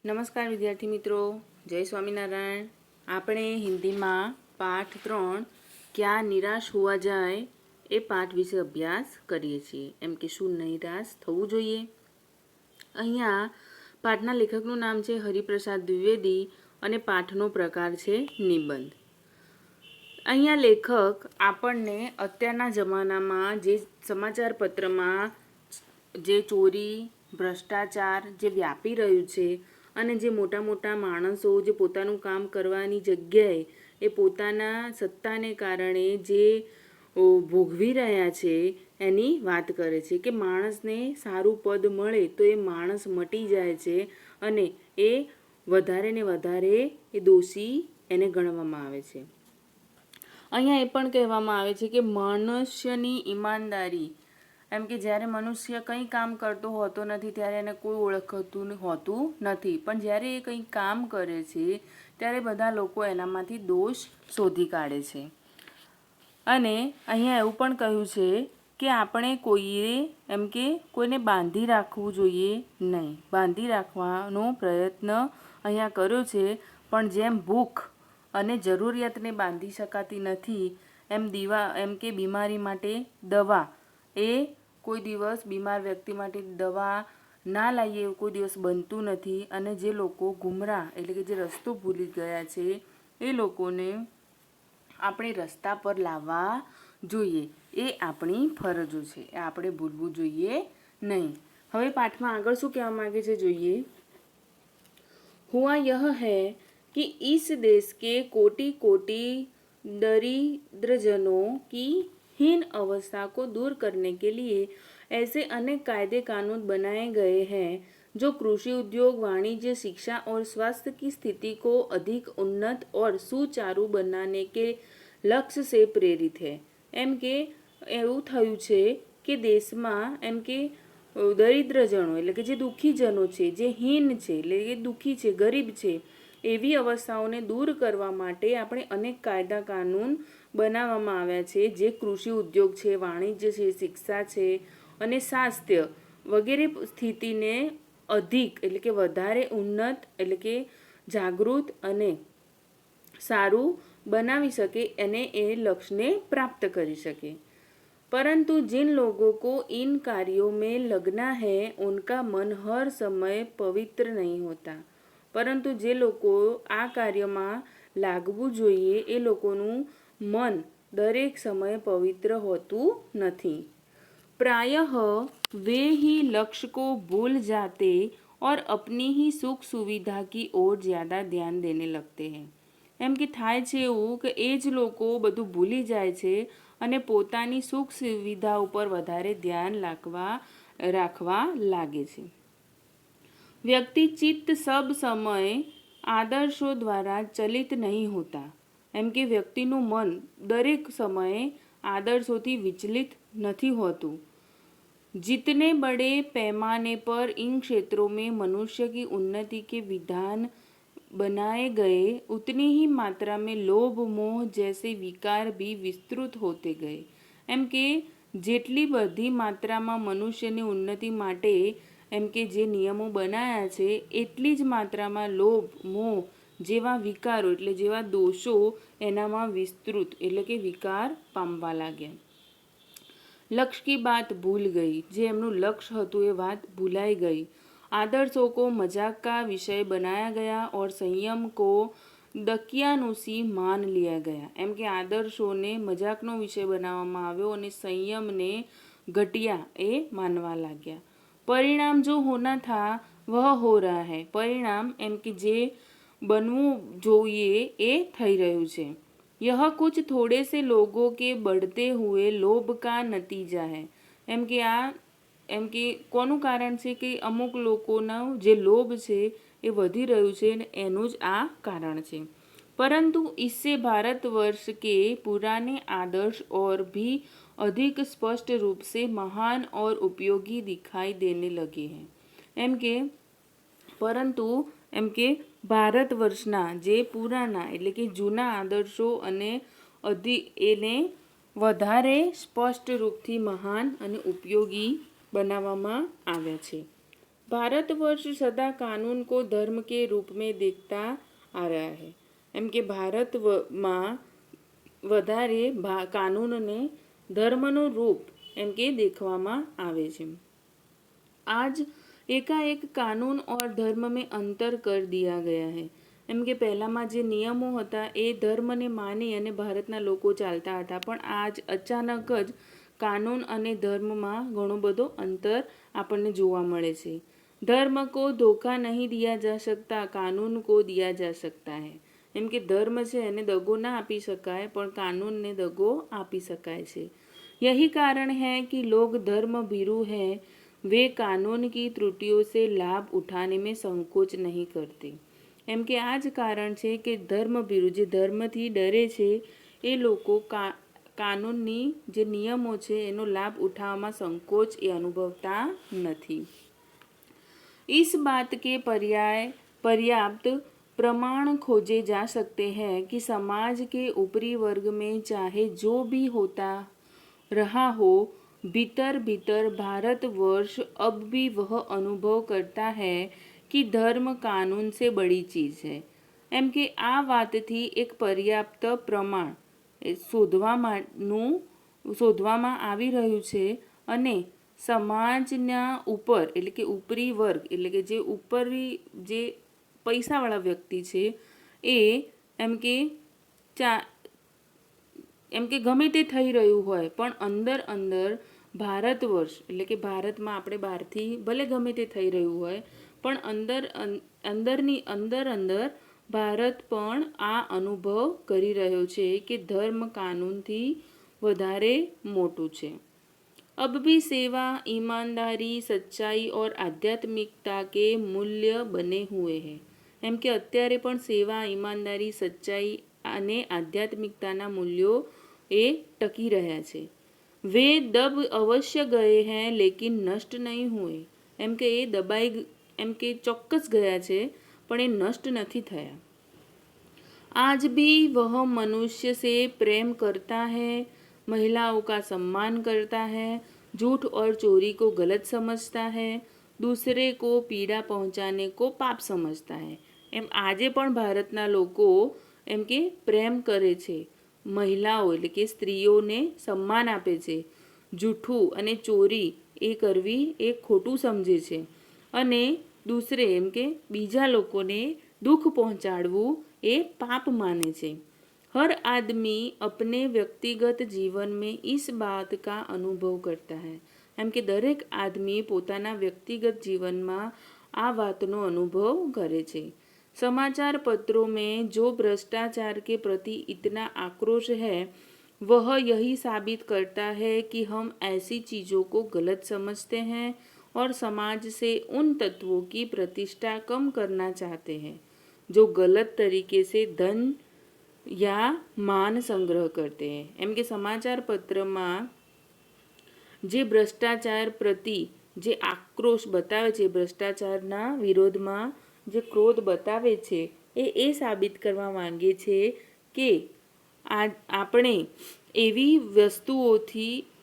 નમસ્કાર વિદ્યાર્થી મિત્રો, જય સ્વામિનારાયણ। આપણે હિન્દીમાં પાઠ 3 ક્યાં નિરાશ હોવા જાય એ પાઠ વિશે અભ્યાસ કરીએ છીએ। એમ કે શું નિરાશ થવું જોઈએ। અહીંયા પાઠના લેખકનું નામ છે હરિપ્રસાદ દ્વિવેદી અને પાઠનો પ્રકાર છે નિબંધ। અહીંયા લેખક આપણને અત્યારના જમાનામાં જે સમાચાર પત્રમાં જે ચોરી, ભ્રષ્ટાચાર જે વ્યાપી રહ્યું છે અને જે મોટા મોટા માણસો જે પોતાનું કામ કરવાની જગ્યાએ એ પોતાના સત્તાને કારણે જે ભોગવી રહ્યા છે એની વાત કરે છે કે માણસને સારું પદ મળે તો એ માણસ મટી જાય છે અને એ વધારે ને વધારે એ દોષી એને ગણવામાં આવે છે। અહીંયા એ પણ કહેવામાં આવે છે કે મનુષ્યની ઈમાનદારી, એમ કે જ્યારે મનુષ્ય કંઈ કામ કરતો હોતો નથી ત્યારે એને કોઈ ઓળખતું હોતું નથી, પણ જ્યારે એ કંઈ કામ કરે છે ત્યારે બધા લોકો એનામાંથી દોષ શોધી કાઢે છે। અને અહીંયા એવું પણ કહ્યું છે કે આપણે કોઈને બાંધી રાખવું જોઈએ નહીં। બાંધી રાખવાનો પ્રયત્ન અહીંયા કર્યો છે, પણ જેમ ભૂખ અને જરૂરિયાતને બાંધી શકાતી નથી એમ કે બીમારી માટે દવા, એ કોઈ દિવસ બીમાર વ્યક્તિ માટે દવા ના લાવીએ એવું કોઈ દિવસ બનતું નથી। અને જે લોકો ગુમરાહ એટલે કે જે રસ્તો ભૂલી ગયા છે એ લોકોને આપણે રસ્તા પર લાવવા જોઈએ, એ આપણી ફરજો છે, એ આપણે ભૂલવું જોઈએ નહીં। હવે પાઠમાં આગળ શું કહેવા માંગે છે જોઈએ। हुआ यह है कि इस देश के कोटि कोटि दरिद्रजनों की हीन अवस्था को दूर करने के लिए ऐसे अनेक कायदे कानून बनाए गए हैं जो कृषि उद्योग, वाणिज्य, शिक्षा और स्वास्थ्य की स्थिति को अधिक उन्नत और सुचारू बनाने के लक्ष्य से प्रेरित है। एम के એવું થયું છે કે દેશમાં એમ કે દરિદ્રજનો એટલે કે જે દુઃખીજનો છે, જે હીન છે એટલે કે દુઃખી છે, ગરીબ છે, એવી અવસ્થાઓને દૂર કરવા માટે આપણે અનેક કાયદા કાનૂન બનાવવામાં આવ્યા છે, જે કૃષિ ઉદ્યોગ છે, વાણિજ્ય છે, શિક્ષા છે અને સ્વાસ્થ્ય વગેરે સ્થિતિને અધિક એટલે કે વધારે ઉન્નત એટલે કે જાગૃત અને સારું बनावी सके અને એ લક્ષ્યને प्राप्त કરી શકે। परंतु जिन लोगों को इन कार्यों में लगना है उनका मन हर समय पवित्र नहीं होता। परंतु જે લોકો આ કાર્યમાં લાગવું જોઈએ એ લોકોનું મન દરેક સમયે પવિત્ર હોતું નથી। प्रायः वे ही लक्ष्य को भूल जाते और अपनी ही सुख सुविधा की ओर ज़्यादा ध्यान देने लगते हैं। એમ કે થાય છે એવું કે એ જ લોકો બધું ભૂલી જાય છે અને પોતાની સુખ સુવિધા ઉપર વધારે ધ્યાન રાખવા લાગે છે। વ્યક્તિ ચિત્ત સબ સમય આદર્શો દ્વારા ચલિત નહીં હોતા। એમ કે વ્યક્તિનું મન દરેક સમયે આદર્શોથી વિચલિત નથી હોતું। जितने बड़े पैमाने पर इन क्षेत्रों में मनुष्य की उन्नति के विधान बनाए गए उतनी ही मात्रा में लोभ मोह जैसे विकार भी विस्तृत होते गए। एम के જેટલી બધી માત્રામાં મનુષ્યની ઉન્નતિ માટે એમ કે જે નિયમો બનાવ્યા છે એટલી જ માત્રામાં લોભ મોહ જેવા વિકારો એટલે જેવા દોષો એનામાં વિસ્તૃત એટલે કે વિકાર પામવા લાગ્યા। लक्ष्य की बात भूल गई, જે એમનું લક્ષ્ય હતું એ વાત ભૂલાઈ ગઈ। आदर्शों को मजाक का विषय बनाया गया और संयम को दकियानुसी मान लिया गया। એમ કે આદર્શોને મજાકનો વિષય બનાવવામાં આવ્યો અને સંયમને ઘટિયા એ માનવા લાગ્યા। परिणाम जो होना था वह हो रहा है। परिणाम એમ કે જે બનવું જોઈએ એ થઈ રહ્યું છે। यह कुछ थोड़े से लोगों के बढ़ते हुए लोभ का नतीजा है। એમ કે કોનું કારણ છે કે અમુક લોકોનો જે લોભ છે એ વધી રહ્યું છે અને એનું જ આ કારણ છે। परंतु इससे भारतवर्ष के पुराने आदर्श और भी अधिक स्पष्ट रूप से महान और उपयोगी दिखाई देने लगे हैं। એમ કે પરંતુ એમ કે ભારત વર્ષના જે પુરાના એટલે કે જૂના આદર્શો અને એને વધારે સ્પષ્ટ રૂપથી મહાન અને ઉપયોગી બનાવવામાં આવ્યા છે। भारतवर्ष सदा कानून को धर्म के रूप में देखता आ रहा है। એમ કે ભારતમાં વધારે કાનૂનને ધર્મનું રૂપ એમ કે देखવામાં આવે છે। आज एकाएक कानून और धर्म में अंतर कर दिया गया है। એમ કે પહેલામાં જે નિયમો હતા એ ધર્મને માની અને ભારતના લોકો ચાલતા હતા, પણ આજ અચાનક જ કાનૂન અને ધર્મમાં ઘણો બધો અંતર આપણને જોવા મળે છે। धर्म को धोखा नहीं दिया जा सकता, कानून को दिया जा सकता है। એમ કે ધર્મ છે એને દગો ના આપી શકાય, પણ કાનૂનને દગો આપી શકાય છે। यही कारण है कि लोग धर्म भीरू हैं, वे कानून की त्रुटियों से लाभ उठाने में संकोच नहीं करते। એમ કે આ જ કારણ છે કે ધર્મભીરુ જે ધર્મથી ડરે છે એ લોકો કાનૂનની જે નિયમો છે એનો લાભ ઉઠાવવામાં સંકોચ એ અનુભવતા નથી। इस बात के पर्याप्त प्रमाण खोजे जा सकते हैं कि समाज के ऊपरी वर्ग में चाहे जो भी होता रहा हो, भीतर भीतर भारतवर्ष अब भी वह अनुभव करता है कि धर्म कानून से बड़ी चीज़ है। એમ કે આ વાતથી એક પર્યાપ્ત પ્રમાણ શોધવામાં આવી રહ્યું છે અને સમાજના ઉપર એટલે કે ઉપરી વર્ગ એટલે કે જે ઉપરી જે પૈસાવાળા વ્યક્તિ છે એ એમ કે ગમે તે થઈ રહ્યું હોય પણ અંદર અંદર ભારતવર્ષ એટલે કે ભારતમાં આપણે બહારથી ભલે ગમે તે થઈ રહ્યું હોય પણ અંદર ભારત પણ આ અનુભવ કરી રહ્યો છે કે ધર્મ કાનૂનથી વધારે મોટું છે। अब भी सेवा, ईमानदारी, सच्चाई और आध्यात्मिकता के मूल्य बने हुए हैं। એમ કે અત્યારે પણ સેવા, ઈમાનદારી, સચ્ચાઈ અને આધ્યાત્મિકતાના મૂલ્યો એ ટકી રહ્યા છે। वे दब अवश्य गए हैं लेकिन नष्ट नहीं हुए। એમ કે એ દબાઈ એમ કે ચોક્કસ ગયા છે પણ એ નષ્ટ નથી થયા। आज भी वह मनुष्य से प्रेम करता है, महिलाओं का सम्मान करता है, झूठ और चोरी को गलत समझता है, दूसरे को पीड़ा पहुंचाने को पाप समझता है। એમ આજે પણ ભારતના લોકો એમ કે પ્રેમ કરે છે, મહિલાઓ એટલે કે સ્ત્રીઓને સન્માન આપે છે, જૂઠું અને ચોરી એ કરવી એ ખોટું સમજે છે અને દૂસરે એમ કે બીજા લોકોને દુઃખ પહોંચાડવું એ પાપ માને છે। हर आदमी अपने व्यक्तिगत जीवन में इस बात का अनुभव करता है। એમ કે દરેક આદમી પોતાના વ્યક્તિગત જીવનમાં આ વાતનો અનુભવ કરે છે। समाचार पत्रों में जो भ्रष्टाचार के प्रति इतना आक्रोश है वह यही साबित करता है कि हम ऐसी चीज़ों को गलत समझते हैं और समाज से उन तत्वों की प्रतिष्ठा कम करना चाहते हैं जो गलत तरीके से धन या मान संग्रह करते हैं। એમ કે સમાચાર પત્રમાં જે ભ્રષ્ટાચાર પ્રતિ જે આક્રોશ બતાવે છે, ભ્રષ્ટાચારના વિરોધમાં જે ક્રોધ બતાવે છે એ સાબિત કરવા માંગે છે કે આપણે એવી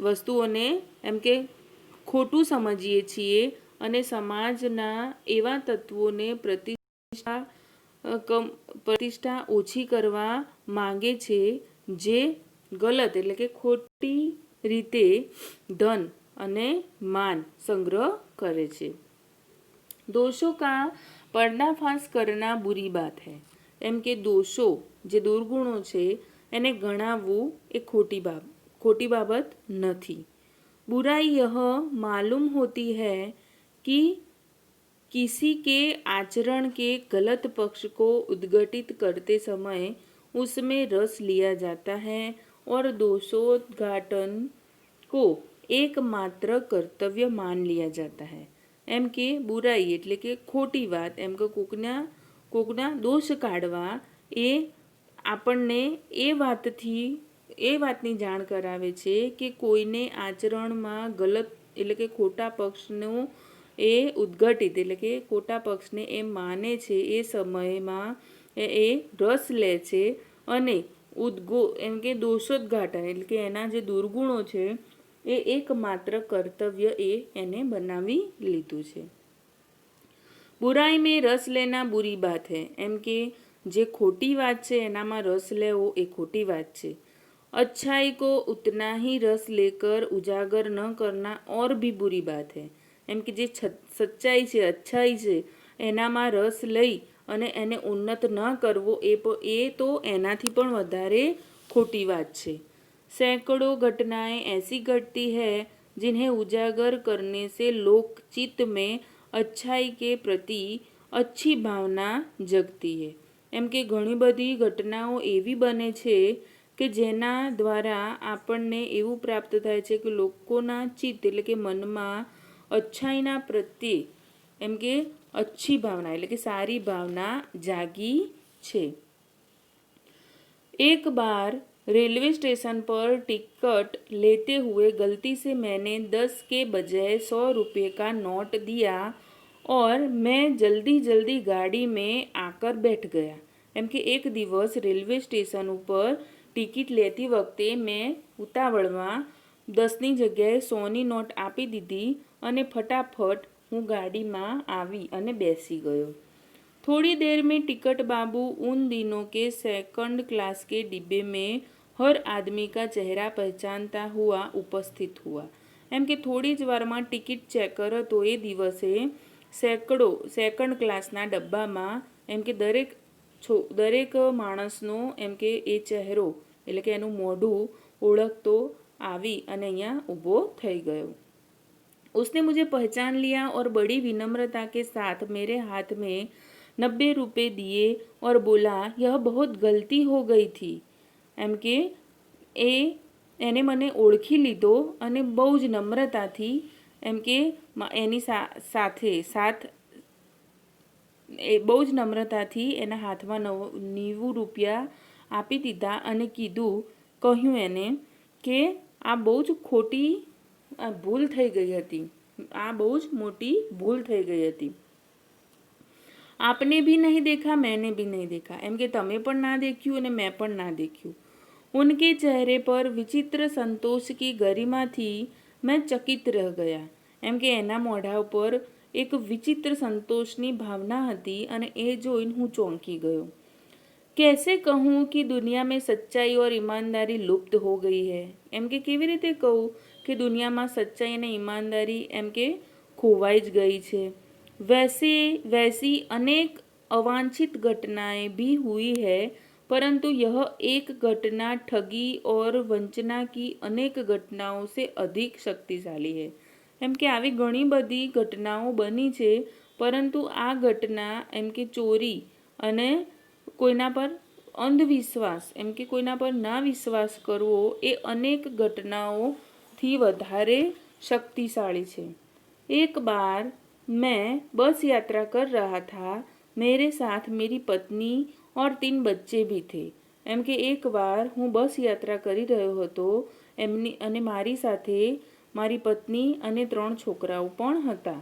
વસ્તુઓને એમ કે ખોટું સમજીએ છીએ અને સમાજના એવા તત્વોને પ્રતિષ્ઠા ઓછી કરવા માંગે છે જે ગલત એટલે કે ખોટી રીતે ધન અને માન સંગ્રહ કરે છે। दोषों का पर्दाफाश करना बुरी बात है। એમ કે દોષો જે દુર્ગુણો છે એને ગણાવવું એ ખોટી બાબત નથી। बुराई यह मालूम होती है कि किसी के आचरण के गलत पक्ष को उद्घटित करते समय उसमें रस लिया जाता है और दोषोद्घाटन को एकमात्र कर्तव्य मान लिया जाता है। એમ કે બુરાઈ એટલે કે ખોટી વાત એમ કે કોકના દોષ કાઢવા એ આપણને એ વાતની જાણ કરાવે છે કે કોઈને આચરણમાં ગલત એટલે કે ખોટા પક્ષનું એ ઉદ્ઘટિત એટલે કે ખોટા પક્ષને એ માને છે એ સમયમાં એ રસ લે છે અને એમ કે દોષોદ્ઘાટન એટલે કે એના જે દુર્ગુણો છે એ એકમાત્ર કર્તવ્ય એને બનાવી લીધું છે। बुराई में रस लेना बुरी बात है, एम के जे खोटी बात છે એનામાં રસ લેવો એ ખોટી વાત છે। अच्छाई को उतना ही रस लेकर उजागर न करना और भी बुरी बात है, एम कि जे सच्चाई છે अच्छाई છે એનામાં રસ લઈ અને એને ઉન્નત ન કરવો એ તો એનાથી પણ વધારે ખોટી વાત છે। सैकड़ों घटनाएं ऐसी घटती है जिन्हें उजागर करने से लोकचित्त में अच्छाई के प्रति अच्छी भावना जगती है, एम के घणी बधी घटनाओं एवी बने छे કે જેના દ્વારા આપણને એવું પ્રાપ્ત થાય છે કે લોકોના ચિત્ત એટલે કે મનમાં अच्छाईना પ્રત્યે એમ કે अच्छी भावना એટલે કે सारी भावना जागी छे। एक बार रेलवे स्टेशन पर टिकट लेते हुए गलती से मैंने 10 के बजाय 100 रुपये का नोट दिया और मैं जल्दी जल्दी गाड़ी में आकर बैठ गया, एम कि एक दिवस रेलवे स्टेशन पर ટિકિટ લેતી વખતે મેં ઉતાવળમાં 10ની જગ્યાએ 100ની નોટ આપી દીધી અને ફટાફટ હું ગાડીમાં આવી અને બેસી ગયો। थोड़ी देर में टिकट बाबू उन दिनों के सेकंड क्लास के डिब्बे में हर आदमी का चेहरा पहचानता हुआ उपस्थित हुआ, एम कि थोड़ी ज वाરમાં ટિકિટ ચેકર હતો એ દિવસે સેકન્ડ ક્લાસના ડબ્બામાં એમ કે દરેક માણસનો એમ કે એ ચહેરો એટલે કે એનું મોઢું ઓળખતો આવી અને અહીંયા ઊભો થઈ ગયો। उसने मुझे पहचान लिया और बड़ी विनम्रता के साथ मेरे हाथ में 90 रुपये दिए और बोला यह बहुत गलती हो गई थी, एम के એને મને ઓળખી લીધો અને બહુ જ નમ્રતાથી એમ કે એની બહુ જ નમ્રતાથી એના હાથમાં 90 રૂપિયા આપી દીધા અને કહ્યું એને કે આ બહુ જ ખોટી ભૂલ થઈ ગઈ હતી, આ બહુ જ મોટી ભૂલ થઈ ગઈ હતી। आपने भी नहीं देखा मैंने भी नहीं देखा, एम के तमे पण ना देख्યું અને मैं पण ना देख्યું। उनके चेहरे पर विचित्र संतोष की गरिमा थी, मैं चकित रह गया, एम के एना मोढा पर एक विचित्र संतोषनी भावना हती અને એ જોઈને હું ચોંકી ગયો। कैसे कहूँ कि दुनिया में सच्चाई और ईमानदारी लुप्त हो गई है, एम के केवी रीते कहूँ कि दुनिया में सच्चाई और ईमानदारी एम के खोवाई ज गई है। वैसी अनेक अवांछित घटनाएं भी हुई है, परंतु यह एक घटना ठगी और वंचना की अनेक घटनाओं से अधिक शक्तिशाली है, एम के આવી ઘણી બધી ઘટનાઓ બની છે પરંતુ આ ઘટના એમ કે ચોરી અને કોઈના પર અંધવિશ્વાસ એમ કે કોઈના પર ના વિશ્વાસ કરવો એ અનેક ઘટનાઓથી વધારે શક્તિશાળી છે। एक बार मैं बस यात्रा कर रहा था, मेरे साथ मेरी पत्नी और 3 बच्चे भी थे, एम के एक बार हूँ बस यात्रा करी રહ્યો હતો એમની અને મારી સાથે મારી पत्नी અને 3 છોકરાઓ પણ હતા।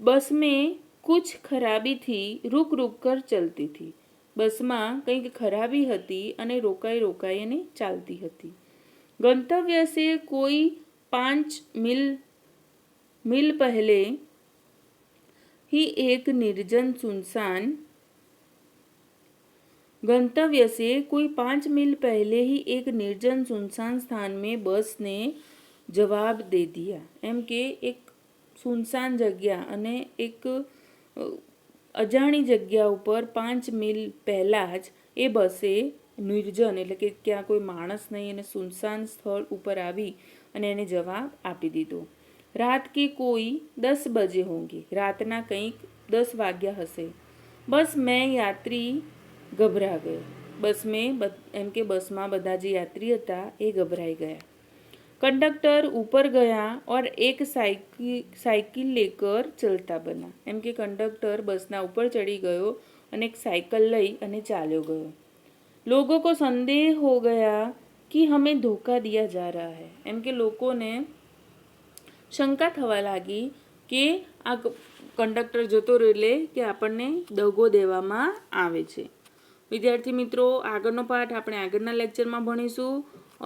बस में कुछ खराबी थी, रुक रुक कर चलती थी, બસમાં કંઈક ખરાબી હતી અને રોકાઈ રોકાઈને ચાલતી હતી। ગંતવ્ય से कोई 5 मील पहले ही एक निर्जन सुनसान गंतव्य से कोई 5 मील पहले ही एक निर्जन सुनसान स्थान में बस ने जवाब दे दिया, एम के एक सुनसान जग्या અને એક અજાણી જગ્યા ઉપર 5 મીલ પહેલાં જ એ બસે નિર્જન એટલે કે ક્યાં કોઈ માણસ નહીં અને સુનસાન સ્થળ ઉપર આવી અને એને જવાબ આપી દીધો। रात के कोई 10 बजे होंगे, रातना કંઈક 10 વાગ્યા હશે। बस में यात्री घबरा गए, बस में एम के बस में બધા જે યાત્રી હતા એ ગભરાઈ ગયા। कंडक्टर ऊपर गया और एक साइकिल लेकर चलता बना, एम के कंडक्टर बसना ऊपर चढ़ी गयो और एक साइकिल लई अने चाल्यो गयो। लोगों को संदेह हो गया कि हमें धोखा दिया जा रहा है, एम के लोगों ने शंका थवा लागी कि आ कंडक्टर जतो रहे कि आपने दगो देवामां आवे छे। विद्यार्थी मित्रों, आगळनो पाठ आपणे आगळना लेक्चरमां भणीशुं।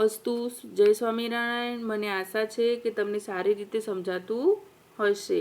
अस्तु, जय स्वामीनारायण। मने आशा छे कि तमने सारी रीते समजातुं हशे।